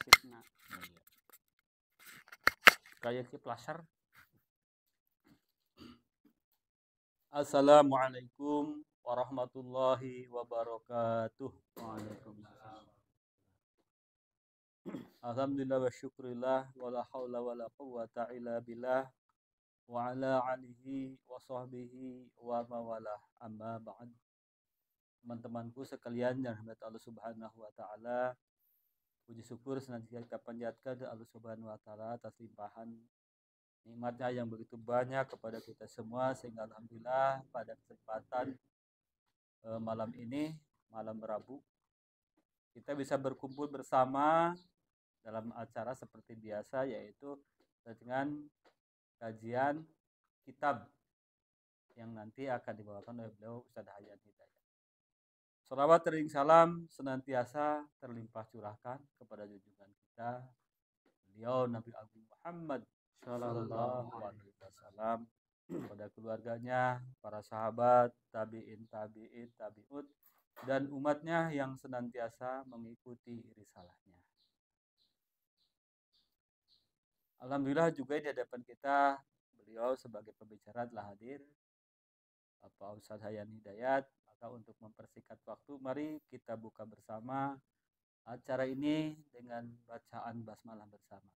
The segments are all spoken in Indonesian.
asikna. Kayak ki plaser. Assalamualaikum warahmatullahi wabarakatuh. Waalaikumsalam. Alhamdulillah wa syukurillah wala haula wala quwwata illa billah wa ala alihi wa sahbihi wa mawalah amma ba'd. Teman-temanku sekalian yang rahmat Allah Subhanahu wa taala, puji syukur senantiasa kita panjatkan kepada Allah Subhanahu wa taala atas limpahan nikmatnya yang begitu banyak kepada kita semua, sehingga alhamdulillah pada kesempatan malam ini, malam Rabu, kita bisa berkumpul bersama dalam acara seperti biasa, yaitu dengan kajian kitab yang nanti akan dibawakan oleh beliau Ustaz Hayyan Hidayat. Salawat dan salam senantiasa terlimpah curahkan kepada junjungan kita, beliau Nabi Agung Muhammad Sallallahu Alaihi Wasallam, kepada keluarganya, para sahabat, tabiin, tabiut, dan umatnya yang senantiasa mengikuti risalahnya. Alhamdulillah juga di hadapan kita beliau sebagai pembicara telah hadir, Bapak Ustaz Hayyan Hidayat. Maka untuk mempersingkat waktu, mari kita buka bersama acara ini dengan bacaan basmalah bersama.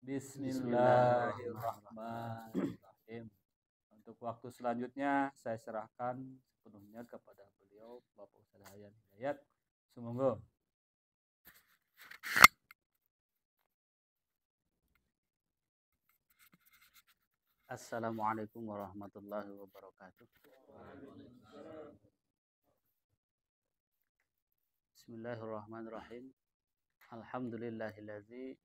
Bismillahirrahmanirrahim. Untuk waktu selanjutnya saya serahkan sepenuhnya kepada beliau Bapak Ustaz Hayyan Hidayat. Semoga. Assalamualaikum warahmatullahi wabarakatuh. Bismillahirrahmanirrahim. Alhamdulillahilladzi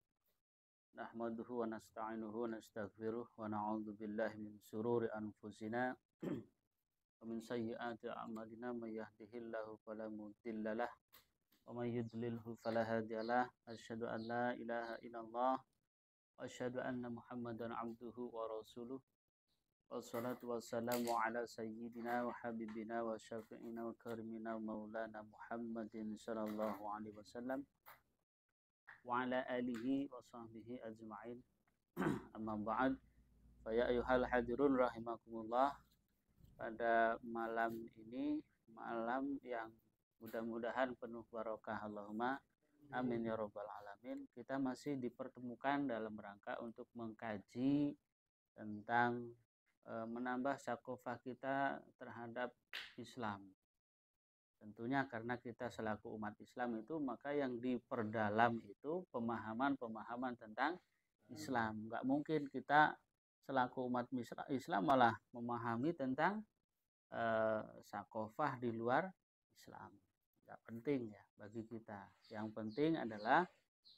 nahmaduhu wa nasta'inuhu wa nastaghfiruh wa na'udzu billahi min syururi anfusina wa min sayyiati a'malina may yahdihillahu fala mudhillalah wa may yudlilhu fala hadiyalah. Asyhadu an la ilaha illallah wa asyhadu anna Muhammadan abduhu wa rasuluh. Wassalatu wassalamu ala sayyidina wa habibina wa syafi'ina wa karimina maulana Muhammadin sallallahu alaihi wasallam wa ala alihi wa sahbihi ajma'in. Amma ba'd. Fa ya ayyuhal hadirun rahimakumullah. Pada malam ini, malam yang mudah-mudahan penuh barokah, Allahumma amin ya rabbal alamin, kita masih dipertemukan dalam rangka untuk mengkaji tentang menambah sakofah kita terhadap Islam. Tentunya karena kita selaku umat Islam itu, maka yang diperdalam itu pemahaman-pemahaman tentang Islam. Nggak mungkin kita selaku umat Islam malah memahami tentang sakofah di luar Islam. Nggak penting ya bagi kita. Yang penting adalah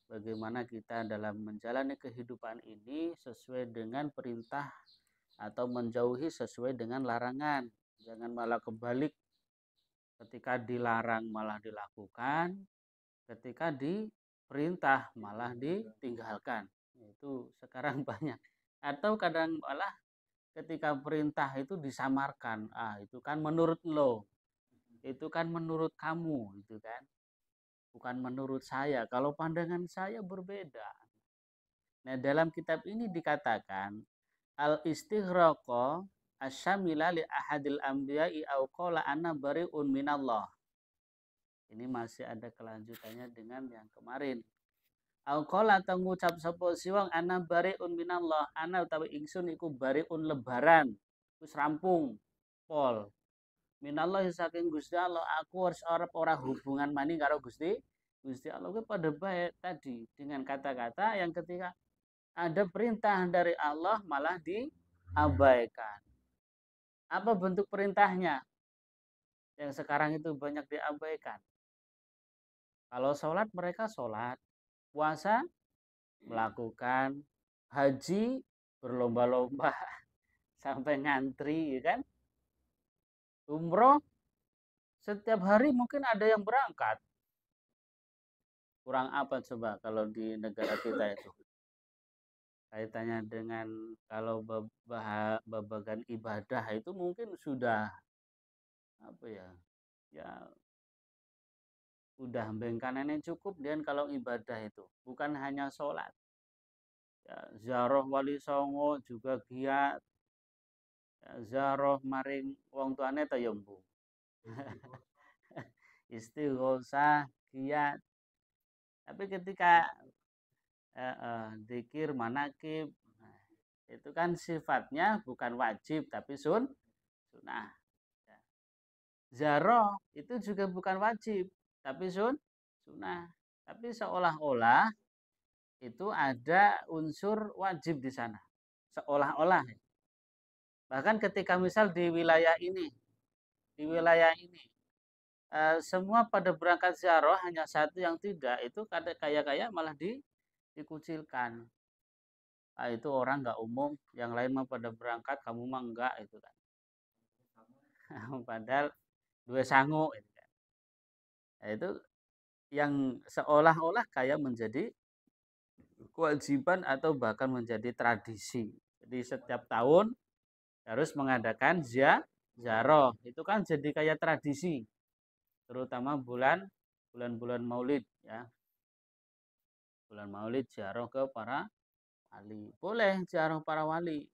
bagaimana kita dalam menjalani kehidupan ini sesuai dengan perintah atau menjauhi sesuai dengan larangan. Jangan malah kebalik, ketika dilarang malah dilakukan, ketika diperintah malah ditinggalkan. Itu sekarang banyak. Atau kadang malah ketika perintah itu disamarkan. Itu kan menurut lo, itu kan menurut kamu, itu kan bukan menurut saya. Kalau pandangan saya berbeda. Nah, dalam kitab ini dikatakan al-istighraqo asyamila li ahadil anbiya'i au qala anna bari'un minallah. Ini masih ada kelanjutannya dengan yang kemarin. Au qala ta ngucap sapa siwang anna bari'un minallah, ana utawi ingsun iku bari'un lebaran. Wis rampung pol. Minallah saking Gusti Allah, aku harus ora hubungan maning karo Gusti Allah. Kuwi pada baik tadi dengan kata-kata yang ketika ada perintah dari Allah malah diabaikan. Apa bentuk perintahnya? Yang sekarang itu banyak diabaikan. Kalau sholat mereka sholat, puasa melakukan, haji berlomba-lomba sampai ngantri, ya kan? Umroh setiap hari mungkin ada yang berangkat. Kurang apa coba kalau di negara kita itu? Kaitannya dengan kalau babagan ibadah itu mungkin sudah apa ya udah bengkanannya cukup, dan kalau ibadah itu bukan hanya sholat, ya, ziarah wali songo juga giat, ya, ziarah maring wong tuane tayembu, istighosah giat. Tapi ketika zikir manakib, nah, itu kan sifatnya bukan wajib tapi sunnah. Ya. Ziarah itu juga bukan wajib tapi sunnah. Tapi seolah-olah itu ada unsur wajib di sana. Seolah-olah. Bahkan ketika misal di wilayah ini semua pada berangkat ziarah, hanya satu yang tidak, itu kayak malah dikucilkan. Ah, itu orang nggak umum, yang lain mah pada berangkat, kamu mah enggak, itu kan. Padahal dua sangu, itu kan. Nah, itu yang seolah-olah kayak menjadi kewajiban atau bahkan menjadi tradisi. Jadi setiap tahun harus mengadakan ziarah. Itu kan jadi kayak tradisi, terutama bulan-bulan Maulid, ya. Bulan Maulid ziarah ke para wali. Boleh ziarah para wali,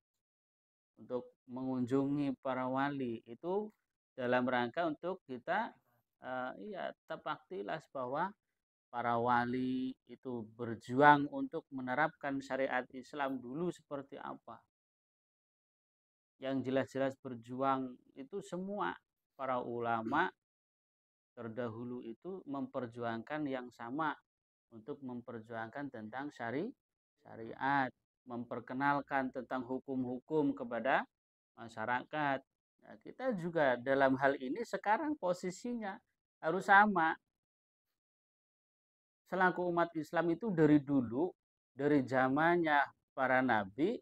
untuk mengunjungi para wali itu dalam rangka untuk kita ya tepaktilas bahwa para wali itu berjuang untuk menerapkan syariat Islam dulu seperti apa. Yang jelas-jelas berjuang itu semua para ulama terdahulu itu memperjuangkan yang sama, untuk memperjuangkan tentang syariat, memperkenalkan tentang hukum-hukum kepada masyarakat. Nah, kita juga dalam hal ini sekarang posisinya harus sama. Selaku umat Islam itu dari dulu, dari zamannya para nabi,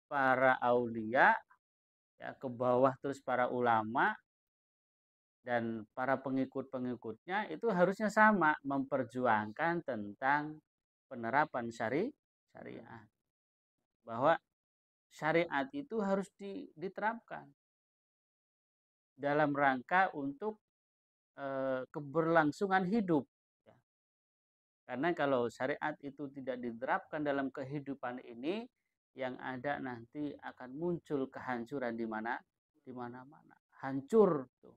para aulia, ya, ke bawah terus para ulama dan para pengikut-pengikutnya itu harusnya sama, memperjuangkan tentang penerapan syariat. Bahwa syariat itu harus diterapkan dalam rangka untuk keberlangsungan hidup. Ya. Karena kalau syariat itu tidak diterapkan dalam kehidupan ini, yang ada nanti akan muncul kehancuran di mana-mana. Hancur tuh.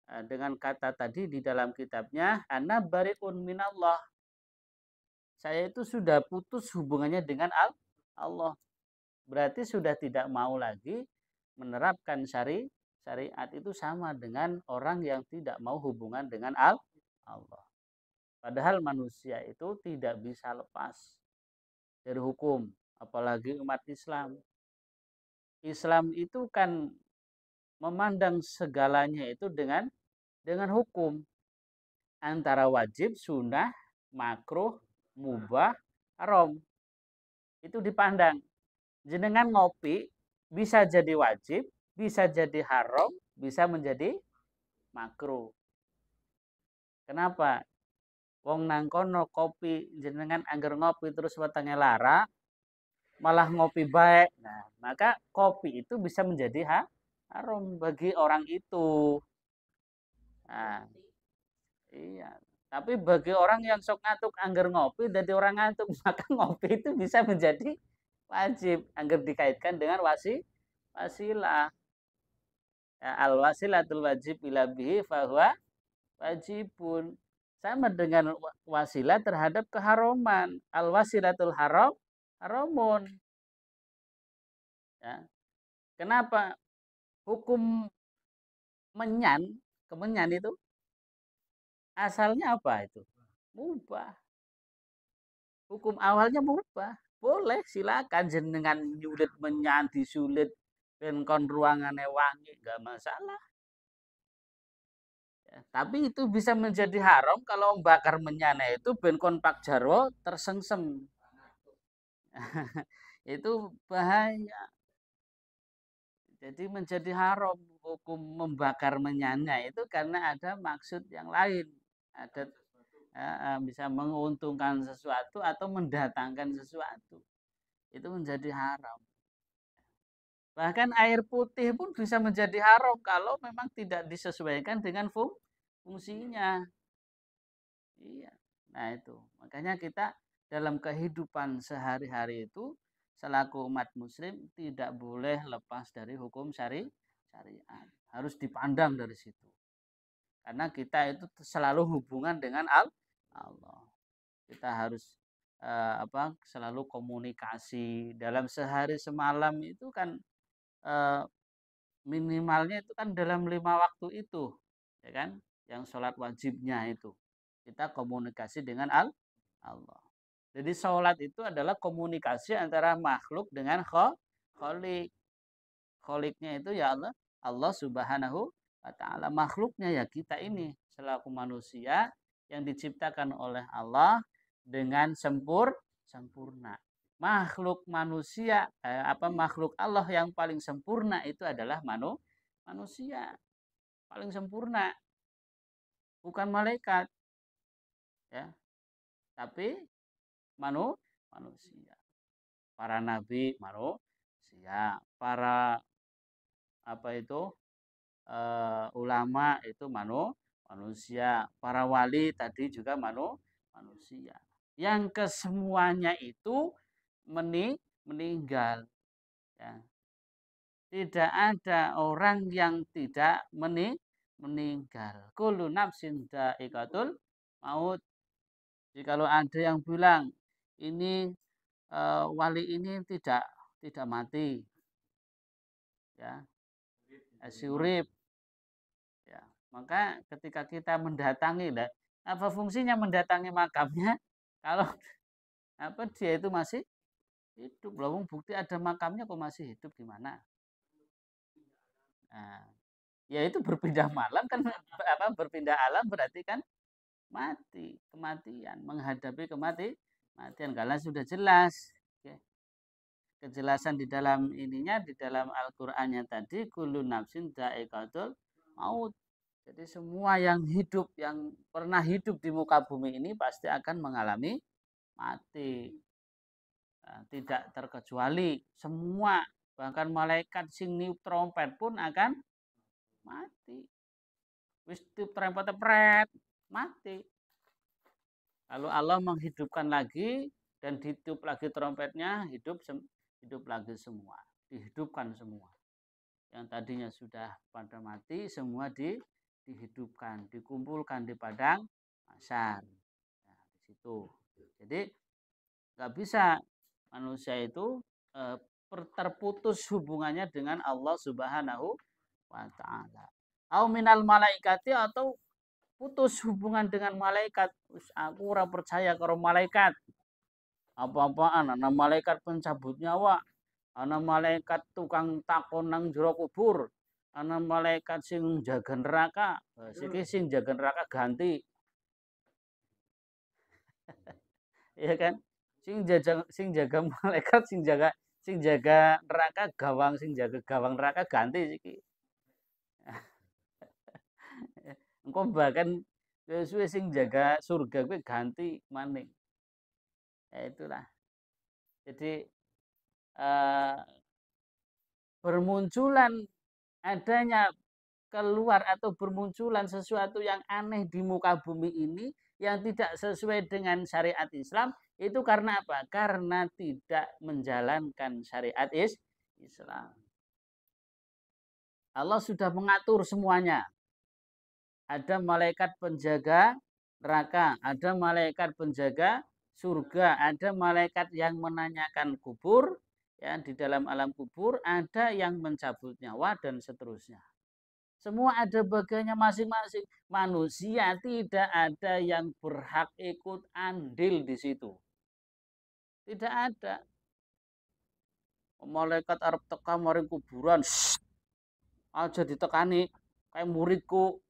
Dengan kata tadi di dalam kitabnya, ana bariun minallah. Saya itu sudah putus hubungannya dengan Allah. Berarti sudah tidak mau lagi menerapkan syariat, itu sama dengan orang yang tidak mau hubungan dengan Allah. Padahal manusia itu tidak bisa lepas dari hukum, apalagi umat Islam. Islam itu kan memandang segalanya itu dengan hukum, antara wajib, sunnah, makruh, mubah, haram. Itu dipandang. Jenengan ngopi bisa jadi wajib, bisa jadi haram, bisa menjadi makruh. Kenapa? Wong nang kono kopi jenengan angger ngopi terus wetenge lara, malah ngopi baik. Nah, maka kopi itu bisa menjadi haram bagi orang itu. Nah, iya. Tapi bagi orang yang sok ngantuk angger ngopi, jadi orang ngantuk, maka ngopi itu bisa menjadi wajib angger dikaitkan dengan wasilah. Ya, al wasilatul wajib ila bihi fahuwa wajibun. Sama dengan wasilah terhadap keharuman. Al wasilatul haramun. Ya. Kenapa hukum kemenyan itu asalnya apa itu? Mubah. Hukum awalnya mubah. Boleh, silakan jenengan nyulit menyan, disulit ben kon ruangannya wangi, gak masalah. Ya, tapi itu bisa menjadi haram kalau bakar menyana itu ben kon pak jarwo tersengsem. Itu bahaya. Jadi menjadi haram hukum membakar menyana itu karena ada maksud yang lain. Ada bisa menguntungkan sesuatu atau mendatangkan sesuatu. Itu menjadi haram. Bahkan air putih pun bisa menjadi haram kalau memang tidak disesuaikan dengan fungsinya. Nah itu, makanya kita dalam kehidupan sehari-hari itu selaku umat muslim tidak boleh lepas dari hukum syariat. Harus dipandang dari situ. Karena kita itu selalu hubungan dengan Allah. Kita harus selalu komunikasi dalam sehari semalam itu kan minimalnya itu kan dalam 5 waktu itu, ya kan, yang sholat wajibnya itu kita komunikasi dengan Allah. Jadi sholat itu adalah komunikasi antara makhluk dengan kholik. Kholiknya itu ya Allah Subhanahu wa taala. Makhluknya ya kita ini selaku manusia yang diciptakan oleh Allah dengan sempurna. Makhluk manusia makhluk Allah yang paling sempurna itu adalah manusia. Paling sempurna. Bukan malaikat. Ya. Tapi manusia. Para nabi manusia, para ulama itu manusia, para wali tadi juga manusia. Yang kesemuanya itu meninggal. Ya. Tidak ada orang yang tidak meninggal. Kullu nafsin dha'iqatul maut. Jadi kalau ada yang bilang ini wali ini tidak mati, ya, asyurib, ya, maka ketika kita mendatangi, apa fungsinya mendatangi makamnya kalau dia itu masih hidup? Belum bukti ada makamnya kok masih hidup gimana? Nah, ya itu berpindah malam kan berpindah alam berarti kan kematian, menghadapi kematian karena sudah jelas. Okay. Kejelasan di dalam ininya, di dalam Al-Qur'annya tadi kullu nafsin dha'iqatul maut. Jadi semua yang hidup, yang pernah hidup di muka bumi ini pasti akan mengalami mati. Nah, tidak terkecuali semua, bahkan malaikat sing niup trompet pun akan mati. Wis tiup trompet mati. Lalu Allah menghidupkan lagi dan ditiup lagi trompetnya, hidup lagi semua, dihidupkan semua. Yang tadinya sudah pada mati semua dihidupkan, dikumpulkan di padang mahsyar. Nah, di situ. Jadi nggak bisa manusia itu terputus hubungannya dengan Allah Subhanahu wa taala. Au minal malaikati, atau putus hubungan dengan malaikat. Aku ora percaya karo malaikat. Apa-apaan ana malaikat pencabut nyawa, ana malaikat tukang takon nang jero kubur, ana malaikat sing jaga neraka. Siki sing jaga neraka ganti. Iya kan? Sing jaga malaikat, sing jaga neraka gawang, sing jaga gawang neraka ganti siki. Engko bahkan suwe sing jaga surga kuwi ganti maning. Ya itulah. Jadi bermunculan adanya keluar atau bermunculan sesuatu yang aneh di muka bumi ini yang tidak sesuai dengan syariat Islam itu karena apa? Karena tidak menjalankan syariat Islam. Allah sudah mengatur semuanya. Ada malaikat penjaga neraka, ada malaikat penjaga surga, ada malaikat yang menanyakan kubur, ya, di dalam alam kubur, ada yang mencabut nyawa dan seterusnya. Semua ada bagiannya masing-masing. Manusia tidak ada yang berhak ikut andil di situ. Tidak ada. Malaikat arep teka maring kuburan, aja ditekani kayak muridku.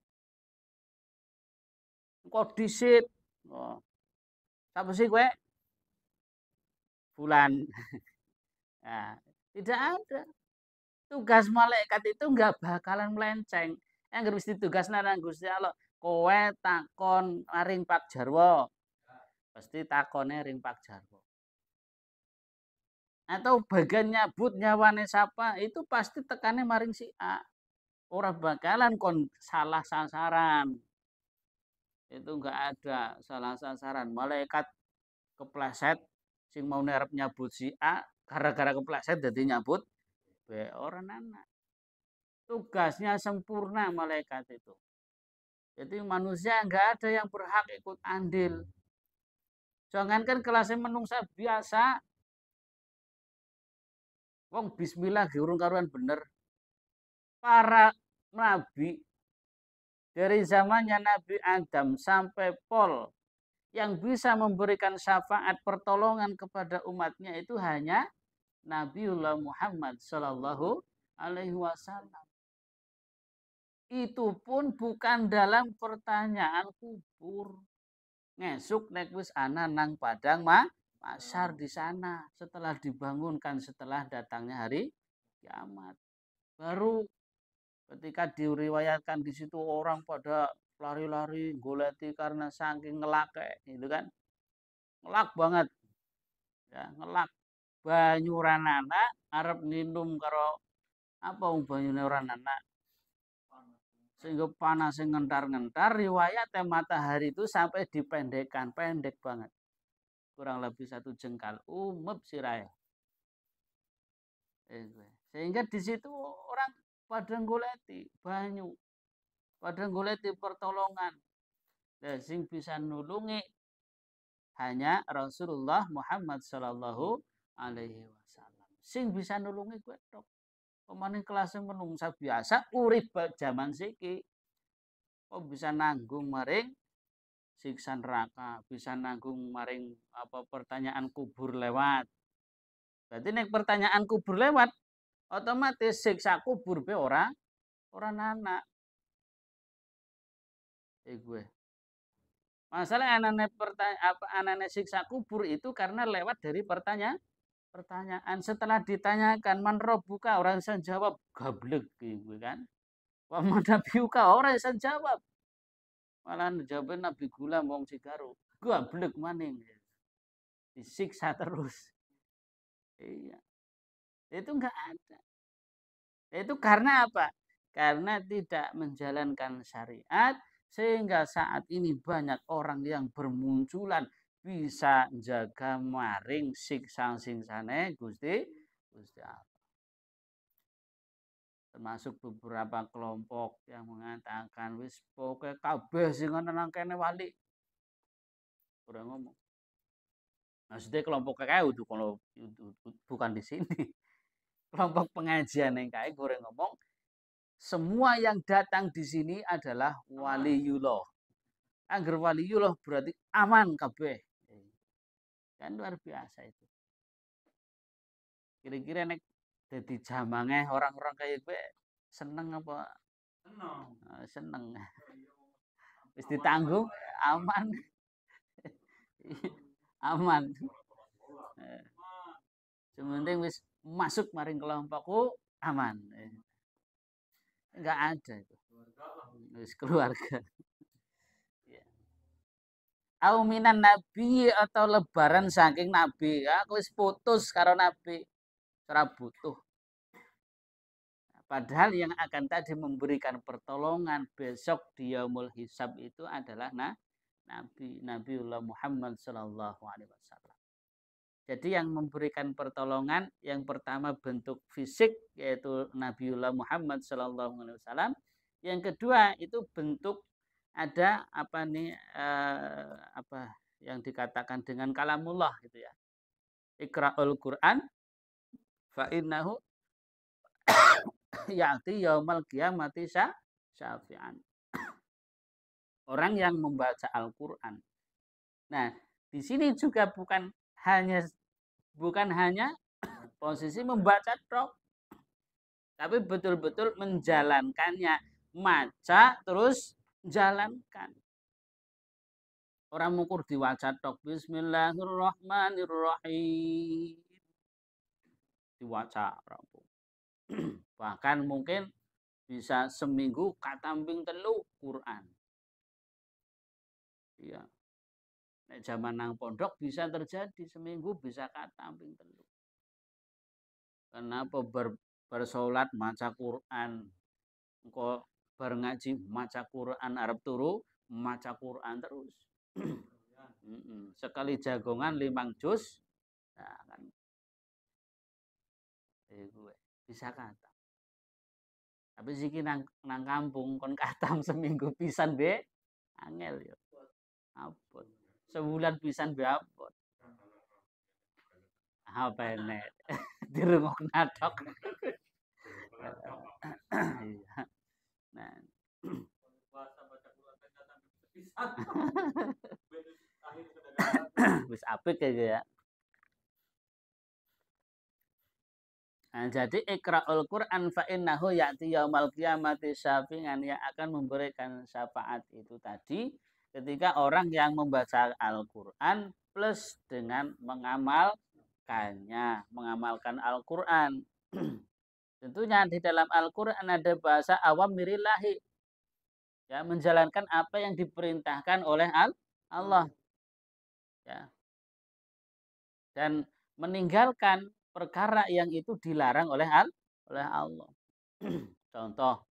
Kok disit? Oh. Siapa sih gue? Bulan. Nah, tidak ada. Tugas malaikat itu nggak bakalan melenceng. Yang harus ditugas nang Gusti Allah. Kowe takon maring Pak Jarwo. Pasti takone ring Pak Jarwo. Atau bagian nyabut nyawane siapa, itu pasti tekane maring si A. Ora bakalan kon salah sasaran. Itu enggak ada salah sasaran. Malaikat kepleset sing mau arep nyabut si A gara-gara kepleset jadi nyabut B. Orang anak. Tugasnya sempurna malaikat itu. Jadi manusia enggak ada yang berhak ikut andil. Jangankan kelasnya menungsa biasa, wong bismillah urung karuan bener. Para nabi dari zamannya Nabi Adam sampai Pol yang bisa memberikan syafaat pertolongan kepada umatnya itu hanya Nabiullah Muhammad Sallallahu Alaihi Wasallam. Itu pun bukan dalam pertanyaan kubur. Ngesuk nek wis ana nang padang mahsyar di sana setelah dibangunkan setelah datangnya hari kiamat. Baru ketika diriwayatkan di situ orang pada lari-lari goleti karena saking ngelake gitu kan. Ngelak banget. Ya, ngelak banyu ranana arep nginum karo apa banyune ranana sehingga panas ngentar-ngentar riwayat matahari itu sampai dipendekkan pendek banget kurang lebih 1 jengkal umep siraya sehingga di situ orang pada goleti banyu pada goleti pertolongan dan sing bisa nulungi hanya Rasulullah Muhammad Sallallahu Alaihi Wasallam sing bisa nulungi gue tok pemanin kelasnya menungsa biasa urip zaman siki kok bisa nanggung maring siksa neraka bisa nanggung maring apa pertanyaan kubur lewat berarti nek pertanyaan kubur lewat otomatis siksa kubur be orang anak gue masalah anane siksa kubur itu karena lewat dari pertanyaan setelah ditanyakan man robbuka orang bisa jawab gablek gitu kan wa man nabiyuka orang bisa jawab malah jawabnya Nabi Gula wong Cigaru gablek maning disiksa terus iya itu enggak ada itu karena apa karena tidak menjalankan syariat sehingga saat ini banyak orang yang bermunculan bisa jaga maring siksa-siksane Gusti Allah. Termasuk beberapa kelompok yang mengatakan wis pokoke kabeh sing ana nang kene wali. Ora ngomong. Maksudnya kelompok kae kalau bukan di sini. Kelompok pengajian yang kae goreng ngomong semua yang datang di sini adalah waliullah. Angger waliullah berarti aman kabeh. Kan luar biasa itu. Kira-kira nek dadi jamange orang-orang kayak gue seneng apa? Seneng. Wis ditanggung aman. Aman. Sementing wis masuk maring kelompokku aman. Enggak ada itu. Wis keluarga. Au minan nabi atau lebaran saking nabi. Aku wis putus karo nabi. Ora butuh. Padahal yang akan tadi memberikan pertolongan besok di yaumul hisab itu adalah Nabiullah Muhammad Sallallahu Alaihi Wasallam. Jadi yang memberikan pertolongan yang pertama bentuk fisik yaitu Nabiullah Muhammad Sallallahu Alaihi Wasallam. Yang kedua itu bentuk ada apa nih apa yang dikatakan dengan kalamullah gitu ya. Iqra'ul Quran fa innahu ya'ti yaumal qiyamati syafi'an. Orang yang membaca Al-Qur'an. Nah, di sini juga bukan hanya posisi membaca tok, tapi betul-betul menjalankannya, maca terus jalankan. Orang mukur diwaca tok bismillahirrahmanirrahim. Diwaca bahkan mungkin bisa seminggu katamping telu Quran. Iya. Nek zaman nang pondok bisa terjadi seminggu bisa katamping telu. Kenapa bersolat maca Quran, engko bar ngaji maca Quran arep turu maca Quran terus. Sekali jagongan 5 juz. Nah, kan iku bisa kata. Tapi siki nang kampung kon katam seminggu pisan be angel yo. Abot. Sebulan pisan be abot. Apa enek dirungokna tok. Iya. Nah. Wis apik ya. Nah, jadi ikra'ul Qur'an fa innahu ya'ti yaumal qiyamati syafi'an, yang akan memberikan syafaat itu tadi ketika orang yang membaca Al-Qur'an plus dengan mengamalkannya, mengamalkan Al-Qur'an. Tentunya di dalam Al-Qur'an ada bahasa awam mirillahi, ya, menjalankan apa yang diperintahkan oleh Allah, ya, dan meninggalkan perkara yang itu dilarang oleh Allah. Contoh,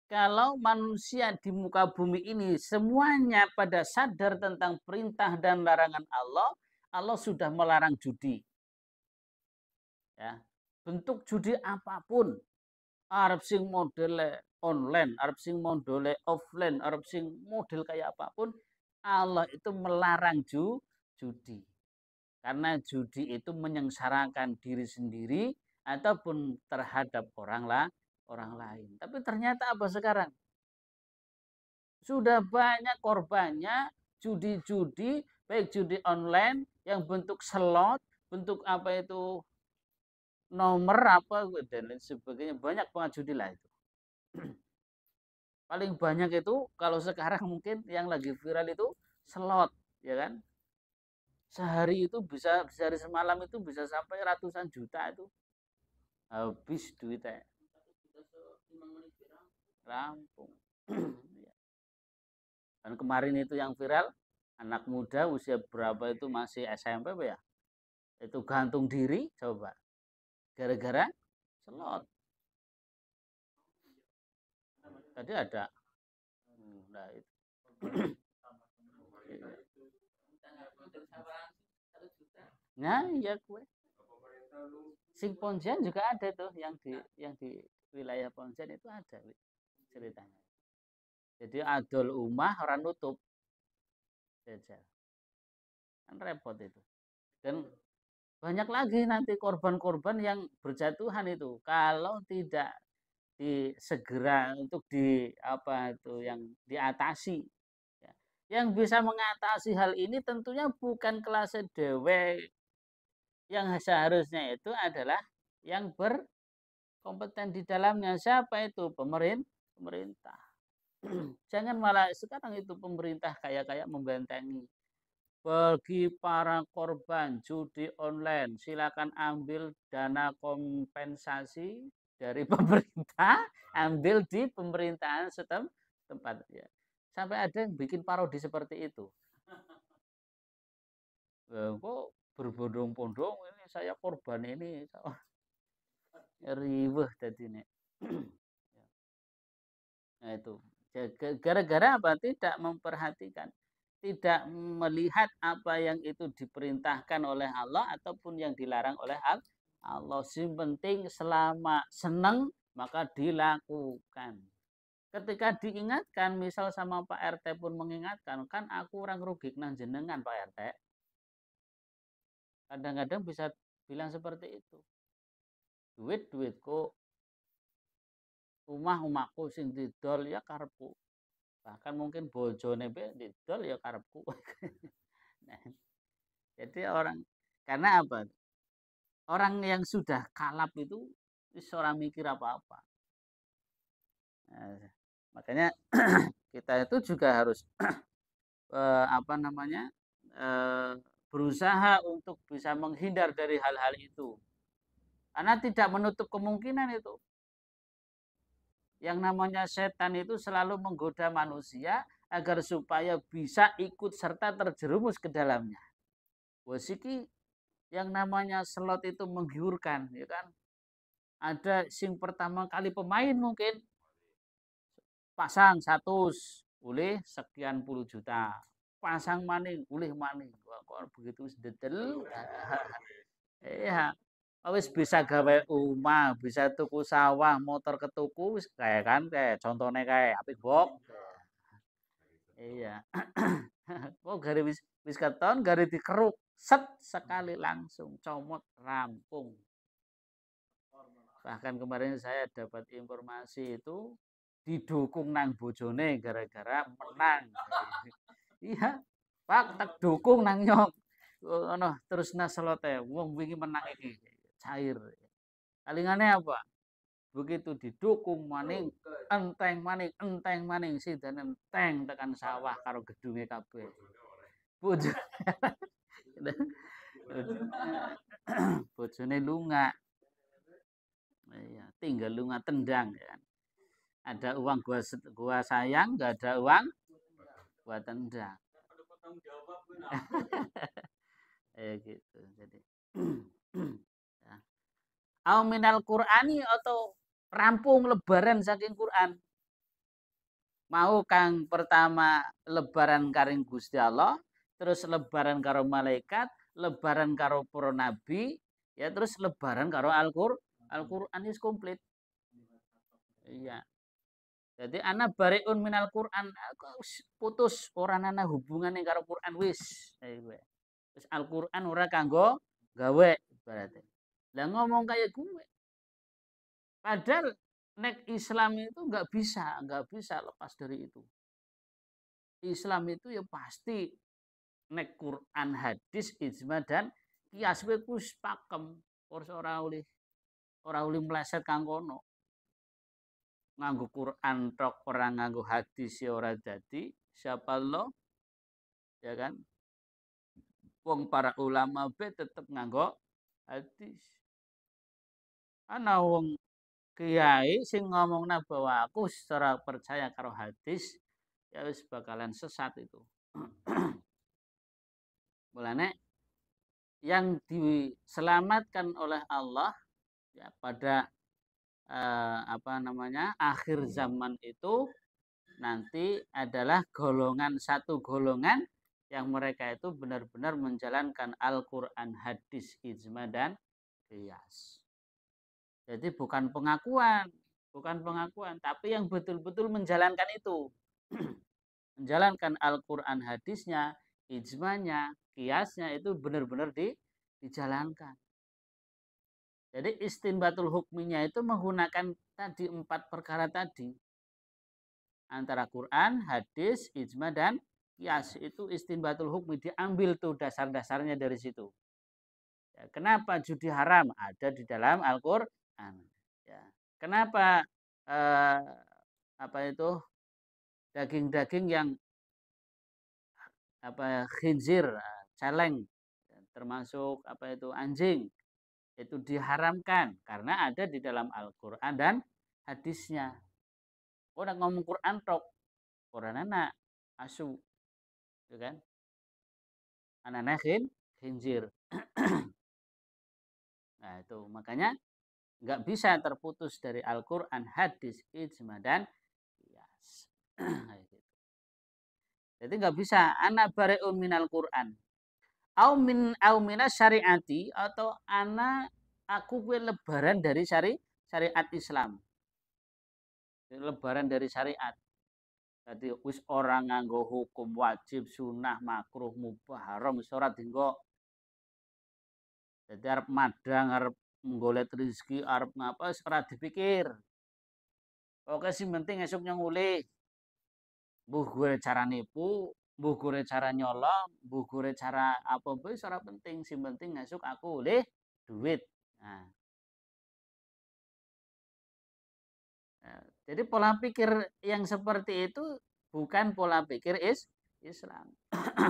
kalau manusia di muka bumi ini semuanya pada sadar tentang perintah dan larangan Allah, Allah sudah melarang judi. Ya, bentuk judi apapun, arep sing model online, arep sing model offline, arep sing model kayak apapun, Allah itu melarang judi. Karena judi itu menyengsarakan diri sendiri ataupun terhadap orang lain. Tapi ternyata apa sekarang? Sudah banyak korbannya judi-judi, baik judi online yang bentuk slot, bentuk apa itu nomor apa dan lain sebagainya. Banyak banget judi lah itu. Paling banyak itu kalau sekarang mungkin yang lagi viral itu slot, ya kan? Sehari itu bisa, sehari semalam itu bisa sampai ratusan juta itu habis duitnya, rampung. Dan kemarin itu yang viral, anak muda usia berapa itu masih SMP ya, itu gantung diri coba gara-gara slot. Tadi ada nah itu. Nah iya gue sing Pontian juga ada tuh yang di wilayah Pontian itu ada ceritanya. Jadi adol umah orang nutup jajal, kan repot itu. Dan banyak lagi nanti korban-korban yang berjatuhan itu kalau tidak segera untuk apa itu yang diatasi. Yang bisa mengatasi hal ini tentunya bukan kelas dewe, yang seharusnya itu adalah yang berkompeten di dalamnya. Siapa itu? Pemerintah. Jangan malah sekarang itu pemerintah kayak membentengi. Bagi para korban judi online, silakan ambil dana kompensasi dari pemerintah, ambil di pemerintahan setempat. Ya. Sampai ada yang bikin parodi seperti itu. Kok berbondong-bondong ini saya korban ini. Riweh tadi nih. Nah itu. Gara-gara apa? Tidak memperhatikan, tidak melihat apa yang itu diperintahkan oleh Allah ataupun yang dilarang oleh Allah. Yang penting selama senang maka dilakukan. Ketika diingatkan, misal sama Pak RT pun mengingatkan, kan aku orang rugi nang jenengan Pak RT. Kadang-kadang bisa bilang seperti itu. Duitku, omahku sing didol ya karepku. Bahkan mungkin bojone be didol ya karepku. Nah, jadi karena apa? Orang yang sudah kalap itu orang mikir apa-apa. Nah, makanya kita itu juga harus berusaha untuk bisa menghindar dari hal-hal itu. Karena tidak menutup kemungkinan itu. Yang namanya setan itu selalu menggoda manusia agar supaya bisa ikut serta terjerumus ke dalamnya. Wasiki yang namanya slot itu menggiurkan, ya kan? Ada sing pertama kali pemain mungkin pasang 100, oleh sekian puluh juta. Pasang maning, ulih maning. Wah, kok begitu sededel. Iya. Wis bisa gawe omah, bisa tuku sawah, motor ketuku wis kayak kan kayak contohnya kayak apik bok. Iya. Oh, gari wis keton, gari dikeruk, set sekali langsung comot rampung. Bahkan kemarin saya dapat informasi itu didukung nang bojone gara-gara menang. Iya, Pak tak dukung nang nyong. Ono terus naselote wong wingi menang iki. Cair. Kalingane apa? Begitu didukung maning enteng maning sidan enteng tekan sawah karo gedunge kabeh. Bojone bojone lunga. Iya, tinggal lunga tendang ya. Ada uang gua sayang, nggak ada uang gua tendang. Gitu. Jadi ya. Au minal Qur'ani atau rampung lebaran saking Quran. Mau kang pertama lebaran karing Gusti Allah, terus lebaran karo malaikat, lebaran karo para nabi, ya terus lebaran karo Al-Qur'an is komplit. Iya. Jadi anak bariun minal Quran, putus orang ana hubungannya karo Quran wis. Terus Al-Quran ora kanggo gawe berarti. Lah ngomong kayak gue, padahal nek Islam itu nggak bisa lepas dari itu. Islam itu ya pasti nek Quran, hadis, ijma dan kias kowe kus pakem ora oleh meleset kang kono. Nganggo Quran tok ora nganggo hadis ya ora dadi siapa lo ya kan wong para ulama be tetep nganggo hadis ana wong kiai sing ngomongna bahwa aku secara percaya karo hadis ya wis bakalan sesat itu. Mulane yang diselamatkan oleh Allah ya pada akhir zaman itu nanti adalah satu golongan yang mereka itu benar-benar menjalankan Al-Quran, hadis, ijma dan qiyas. Jadi bukan pengakuan, tapi yang betul-betul menjalankan itu. Menjalankan Al-Quran, hadisnya, ijmanya, qiyasnya itu benar-benar dijalankan. Jadi istinbatul hukminya itu menggunakan tadi 4 perkara tadi. Antara Quran, hadis, ijma dan qiyas itu istinbatul hukmi diambil tuh dasar-dasarnya dari situ. Ya, kenapa judi haram ada di dalam Al-Qur'an? Ya. Kenapa daging-daging yang khinzir, celeng termasuk anjing itu diharamkan karena ada di dalam Al-Qur'an dan hadisnya. Orang ngomong Quran tok, Quran anak asu, gitu kan? Anak khinzir. Nah itu makanya nggak bisa terputus dari Al-Quran, hadis, ijma dan qiyas. Jadi nggak bisa anak bariun minal Quran. Au minas syariati atau anak aku gue lebaran dari syariat Islam. Lebaran dari syariat. Jadi wis orang nganggo hukum wajib, sunnah, makruh, mubah, haram, wis ora dinggo. Jadi arep madang, arep nggolet rezeki, arep ngapa wis ora dipikir. Oke sih penting esuk yang mulai. Mbuh gue cara nipu, mbuh gue cara nyolong, mbuh gue cara apa wis ora penting, sing penting esuk aku oleh duit. Nah. Jadi pola pikir yang seperti itu bukan pola pikir Islam.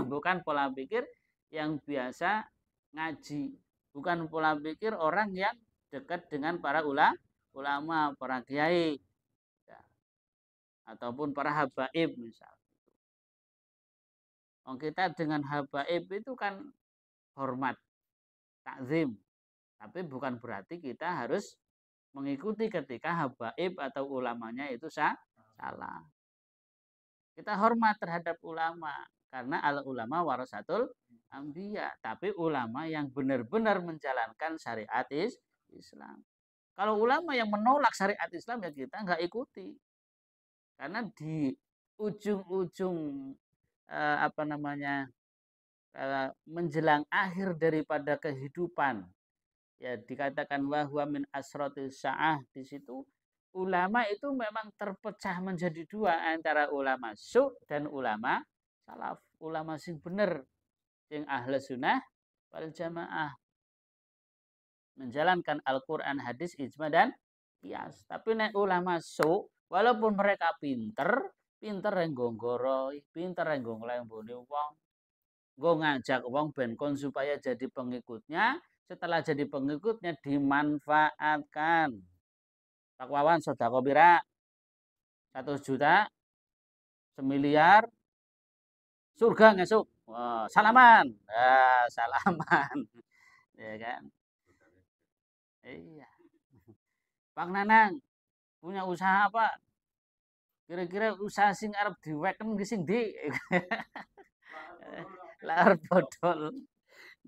Bukan pola pikir yang biasa ngaji. Bukan pola pikir orang yang dekat dengan para ulama, para kiai. Ya. Ataupun para habaib misalnya. Kita dengan habaib itu kan hormat, takzim. Tapi bukan berarti kita harus mengikuti ketika habaib atau ulamanya itu salah. Kita hormat terhadap ulama karena al ulama warasatul anbiya, tapi ulama yang benar-benar menjalankan syariat Islam. Kalau ulama yang menolak syariat Islam ya kita nggak ikuti. Karena di ujung-ujung apa namanya menjelang akhir daripada kehidupan ya dikatakan bahwa min asrotis sa'ah, di situ ulama itu memang terpecah menjadi dua antara ulama su dan ulama salaf. Ulama sing bener yang ahli sunnah wal jamaah menjalankan Al-Quran, hadis, ijma dan kias. Tapi nek ulama su walaupun mereka pinter yang gonggoroi, pinter yang nglemboni wong, gue ngajak wong ben kon supaya jadi pengikutnya, setelah jadi pengikutnya dimanfaatkan. Pak Wawan sodako pira? 1 juta, 1 miliar, surga ngesuk. Wah, salaman. Nah, salaman. Ya kan? Iya. Pak Nanang punya usaha apa? Kira-kira usaha sing arep diweken ki sing ndi? Lar bodol.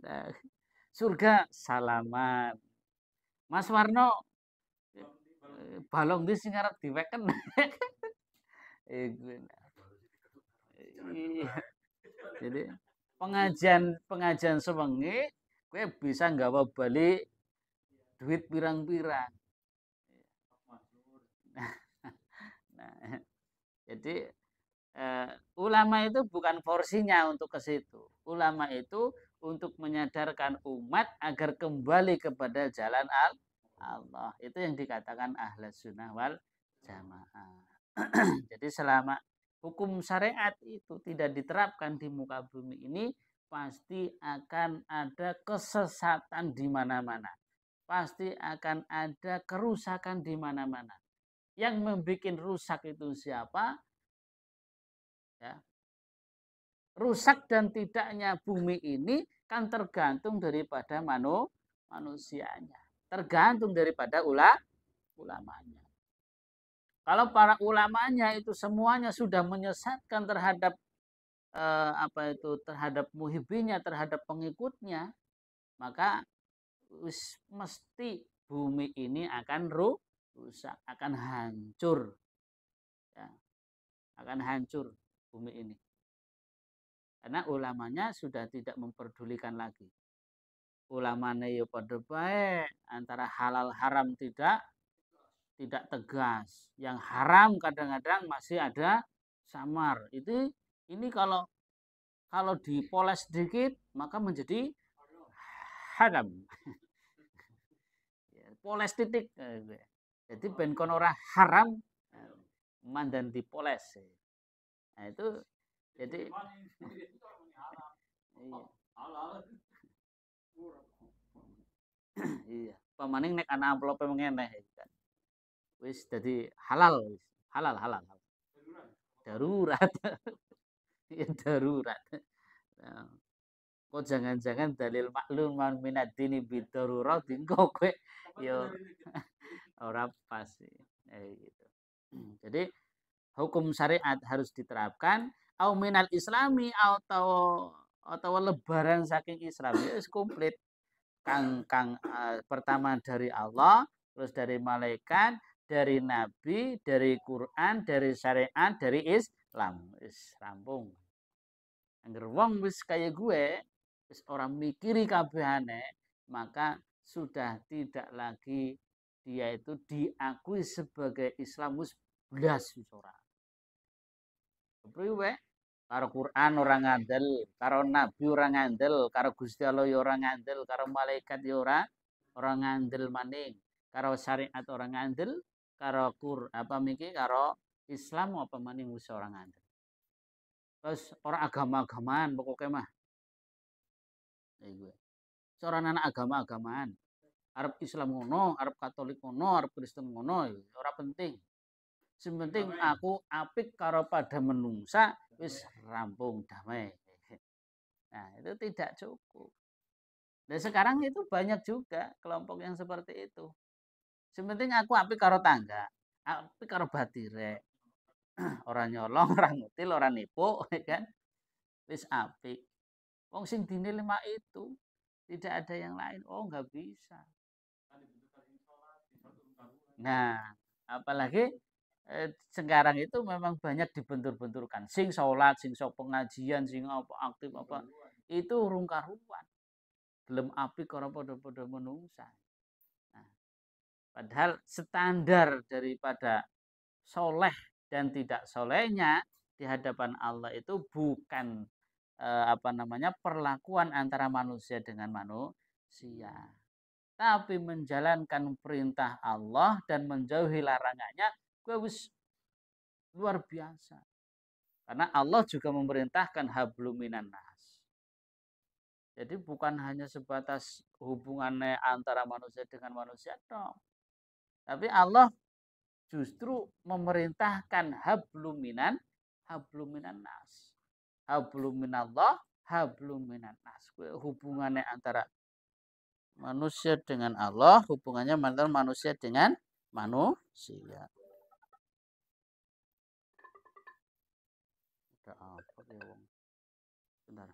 Nah, surga salaman. Mas Warno balong di sing arep diweken. Iya. Jadi pengajian sewengi kowe bisa nggawa balik duit pirang-pirang. Nah, jadi ulama itu bukan porsinya untuk ke situ. Ulama itu untuk menyadarkan umat agar kembali kepada jalan Allah. Itu yang dikatakan ahlus sunnah wal jamaah. Jadi selama hukum syariat itu tidak diterapkan di muka bumi ini, pasti akan ada kesesatan di mana-mana. Pasti akan ada kerusakan di mana-mana. Yang membuat rusak itu siapa? Ya. Rusak dan tidaknya bumi ini kan tergantung daripada manusianya. Tergantung daripada ulamanya. Kalau para ulamanya itu semuanya sudah menyesatkan terhadap terhadap muhibbinya, terhadap pengikutnya, maka mesti bumi ini akan rusak, akan hancur. Ya, akan hancur bumi ini. Karena ulamanya sudah tidak memperdulikan lagi. Ulamanya ya pada baik, antara halal haram tidak tegas. Yang haram kadang-kadang masih ada samar. Ini kalau dipoles sedikit maka menjadi haram. Poles titik. Jadi ben kon ora haram mandan dipoles. Nah itu jadi iya. Pemaning nek ana amplope mengeneh kan. Wis jadi halal wis. Halal. Darurat. Ya darurat. Nah, kok jangan-jangan dalil makluman minad dini bidarurat engko kowe yo ora pas gitu. Jadi hukum syariat harus diterapkan au minal islami atau lebaran saking Islam itu komplit. Kang pertama dari Allah, terus dari malaikat, dari nabi, dari Quran, dari syariat, dari Islam. Wis rampung. Angger wong wis kaya gue, wis orang mikiri kabehane, maka sudah tidak lagi dia itu diakui sebagai Islam wis blas wis ora. Priwe? Karo Quran orang ngandel, karo nabi orang ngandel, karo Gusti Allah ya orang ngandel, karo malaikat ya orang ngandel maning, karo syariat orang ngandel, karo karo Islam apa maning wis orang ngandel. Terus orang agama-agamaan pokoknya mah. Seorang anak agama-agamaan. Arab Islam ngono, Arab Katolik ngono, Arab Kristen ngono, ora penting. Sepenting aku apik karo pada menungsa wis rampung damai. Nah, itu tidak cukup. Dan sekarang itu banyak juga kelompok yang seperti itu. Sepenting aku apik karo tangga, apik karo batire. Orang nyolong, orang ngutil, orang nipu, kan? Wis apik. Wong sing dinilai mak itu, tidak ada yang lain. Oh, nggak bisa. Nah, apalagi sekarang itu memang banyak dibentur-benturkan. Sing sholat, sing sok pengajian, sing apa aktif apa. Itu rungkar-rungkan. Belum apik orang podo-podo menungsa. Nah, padahal standar daripada soleh dan tidak solehnya di hadapan Allah itu bukan perlakuan antara manusia dengan manusia, tapi menjalankan perintah Allah dan menjauhi larangannya. Gue wis luar biasa, karena Allah juga memerintahkan hablum minan nas. Jadi bukan hanya sebatas hubungannya antara manusia dengan manusia dong, tapi Allah justru memerintahkan hablum minan nas. Hablum minallah, hablum minan nas. Hubungannya antara manusia dengan Allah, hubungannya antara manusia dengan manusia. Ada apa ya, Wong? Bentar.